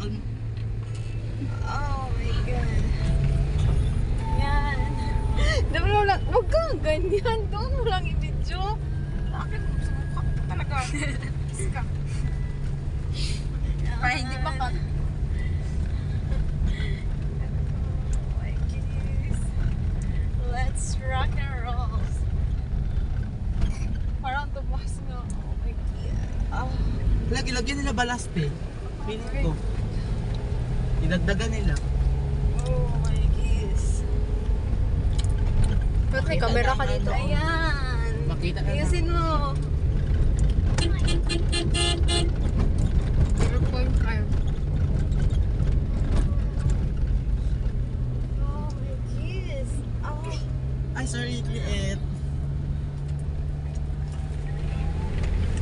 ano. Oh my God. Yan. Dapat mo lang, huwag kang ganyan. Doon mo lang i-video. Akin mo, sumukha ko talaga. Iska. Para hindi makat. Oh my goodness. Let's rock and roll. Parang tumas nga. Oh my God. Oh. Lagi-lagyan nila balaste. Pilit ko. Idagdagan nila. Oh my goodness. Ba't may camera ka dito? Ayan. Makita na lang. Ayusin mo. 0.5. Oh my goodness. Oh. Ay, sorry, liit.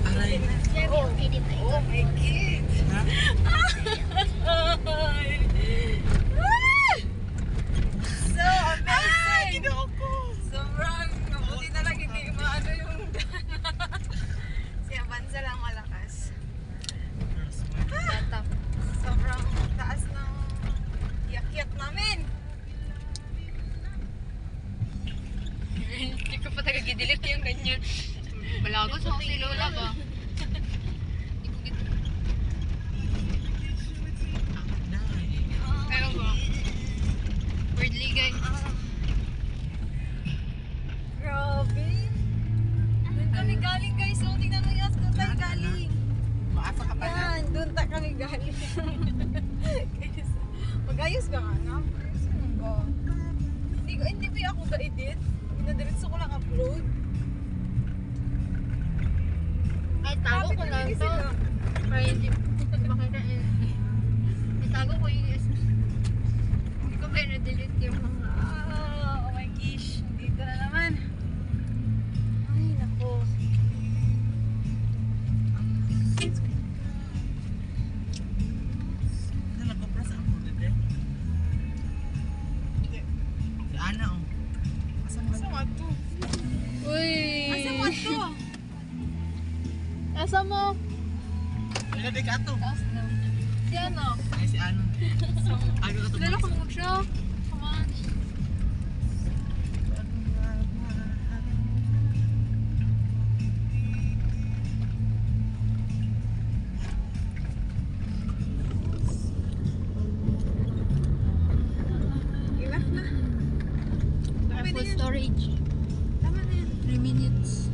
Aray. Oh my God. Ha? So amazing! Ginoko. Sobrang mabuti na lang hindi maano yung si Avanza lang malakas. Tatap. Sobrang taas ng yakyat namin. Hindi ko pa tagagidilik yung ganyan. Balagos ako si Lola ba? Pero ba? Weirdly guys. Grabe. Doon kami galing guys. So, tingnan mo yun. Doon tayo galing. Maasa ka pa na. Yan, doon kami galing. Guys, mag-ayos ka nga na. Hindi pa ako ga-edit. Pinadiretso ko lang upload. Ay, tago ko lang to. Para hindi makita yun. Itago ko yung hindi ko ba na-delete yung mga Oh my gosh. Dito na naman. Ay, nako. Nagkopra sa ako dito. Si Ana, oh. Asan ba? Asa to? Uy! Asa mo to? Asa mo? Pinabi ka to. Si ano? Ay, si Ana. Aga ka to. Kilala ko mo siya. Come on. Enough na. Full storage. Tama na yan. 3 minutes.